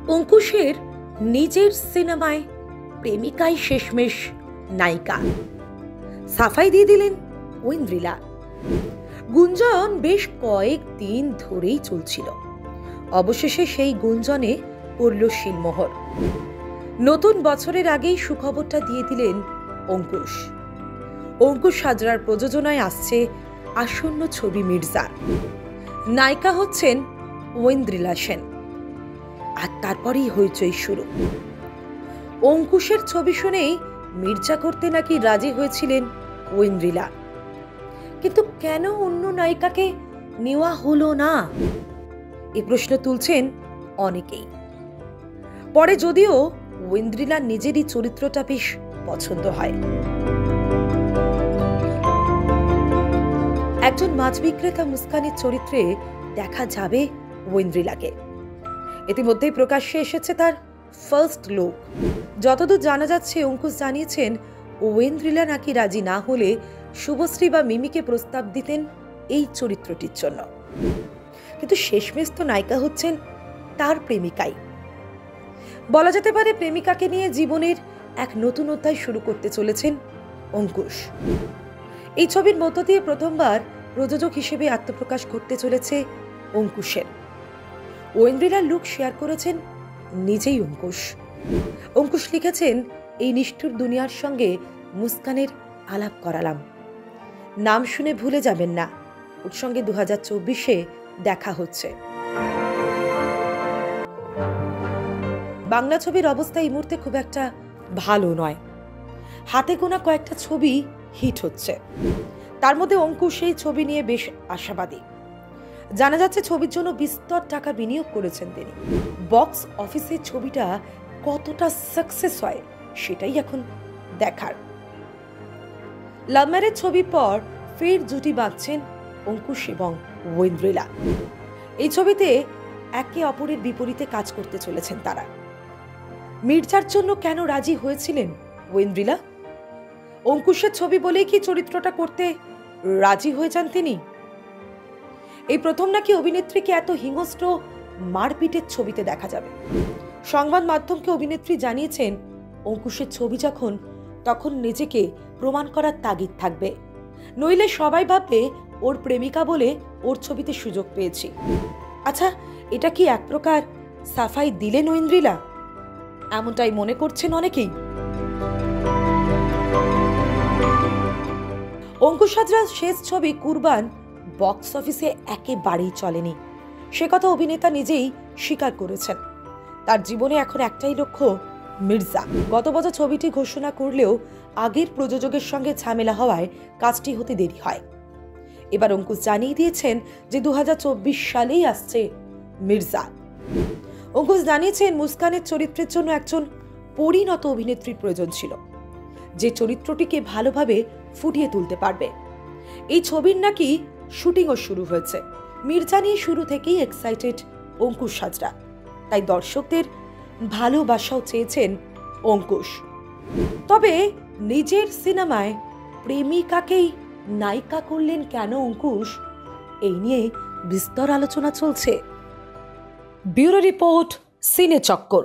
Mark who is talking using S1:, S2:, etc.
S1: অঙ্কুশের নিজের সিনেমায় প্রেমিকাই শেষমেশ নায়িকা, সাফাই দিয়ে দিলেন ঐন্দ্রিলা। গুঞ্জন বেশ কয়েকদিন ধরেই চলছিল, অবশেষে সেই গুঞ্জনে পড়ল শিলমোহর। নতুন বছরের আগেই সুখবরটা দিয়ে দিলেন অঙ্কুশ। অঙ্কুশ হাজরার প্রযোজনায় আসছে আসন্ন ছবি মির্জা। নায়িকা হচ্ছেন ঐন্দ্রিলা সেন। আর তারপরেই হইচই শুরু। অঙ্কুশের ছবি শুনেই মির্জা করতে নাকি রাজি হয়েছিলেন ঐন্দ্রিলা, কিন্তু কেন অন্য নায়িকাকে নেওয়া হলো না, এ প্রশ্ন তুলছেন অনেকেই। পরে যদিও ঐন্দ্রিলার নিজেরই চরিত্রটা বেশ পছন্দ হয়। একজন মাছ বিক্রেতা মুস্কানের চরিত্রে দেখা যাবে ঐন্দ্রিলাকে। ইতিমধ্যেই প্রকাশ্যে এসেছে তার ফার্স্ট লুক। যতদূর জানা যাচ্ছে, অঙ্কুশ জানিয়েছেন ঐন্দ্রিলা নাকি রাজি না হলে শুভশ্রী বা মিমিকে প্রস্তাব দিতেন এই চরিত্রটির জন্য। কিন্তু শেষমেশ তো নায়িকা হচ্ছেন তার প্রেমিকাই। বলা যেতে পারে প্রেমিকাকে নিয়ে জীবনের এক নতুন অধ্যায় শুরু করতে চলেছেন অঙ্কুশ। এই ছবির মধ্য দিয়ে প্রথমবার প্রযোজক হিসেবে আত্মপ্রকাশ করতে চলেছে অঙ্কুশের। ঐন্দ্রিলার লুক শেয়ার করেছেন নিজেই অঙ্কুশ। অঙ্কুশ লিখেছেন, এই নিষ্ঠুর দুনিয়ার সঙ্গে মুস্কানের আলাপ করালাম, নাম শুনে ভুলে যাবেন না, ওর সঙ্গে 2024-এ দেখা হচ্ছে। বাংলা ছবির অবস্থা এই মুহূর্তে খুব একটা ভালো নয়। হাতে গোনা কয়েকটা ছবি হিট হচ্ছে, তার মধ্যে অঙ্কুশ এই ছবি নিয়ে বেশ আশাবাদী। জানা যাচ্ছে ছবির জন্য বিস্তর টাকা বিনিয়োগ করেছেন তিনি। বক্স অফিসে ছবিটা কতটা সাকসেস হয় সেটাই এখন দেখার। লাভ ম্যারেজ ছবির পর ফের জুটি বাঁধছেন অঙ্কুশ এবং ঐন্দ্রিলা। এই ছবিতে একে অপরের বিপরীতে কাজ করতে চলেছেন তারা। মির্জার জন্য কেন রাজি হয়েছিলেন ঐন্দ্রিলা? অঙ্কুশের ছবি বলেই কি চরিত্রটা করতে রাজি হয়ে যান তিনি? এই প্রথম নাকি অভিনেত্রীকে এত হিংস্র মারপিটের ছবিতে দেখা যাবে। সংবাদ মাধ্যমকে অভিনেত্রী জানিয়েছেন, অঙ্কুশের ছবি যখন, তখন নিজেকে প্রমাণ করার তাগিদ থাকবে, নইলে সবাই ভাববে ওর প্রেমিকা বলে ওর ছবিতে সুযোগ পেয়েছি। আচ্ছা, এটা কি এক প্রকার সাফাই দিলেন ঐন্দ্রিলা? এমনটাই মনে করছেন অনেকেই। অঙ্কুশ হাজরার শেষ ছবি কুরবান বক্স অফিসে একেবারেই চলেনি, সে কথা অভিনেতা নিজেই স্বীকার করেছেন। তার জীবনে এখন একটাই লক্ষ্য, মির্জা। গত বছর ছবিটি ঘোষণা করলেও আগের প্রযোজকের সঙ্গে ঝামেলা হওয়ায় কাজটি হতে দেরি হয়। এবার অঙ্কুশ জানিয়ে দিয়েছেন যে 2024 সালেই আসছে মির্জা। অঙ্কুশ জানিয়েছেন, মুস্কানের চরিত্রের জন্য একজন পরিণত অভিনেত্রীর প্রয়োজন ছিল, যে চরিত্রটিকে ভালোভাবে ফুটিয়ে তুলতে পারবে। এই ছবির নাকি শুটিংও শুরু হয়েছে। মির্জা নিয়ে শুরু থেকেই এক্সাইটেড অঙ্কুশ হাজরা, তাই দর্শকদের ভালোবাসাও চেয়েছেন অঙ্কুশ। তবে নিজের সিনেমায় প্রেমিকাকেই নায়িকা করলেন কেন অঙ্কুশ, এই নিয়ে বিস্তর আলোচনা চলছে। ব্যুরো রিপোর্ট, সিনে চক্কর।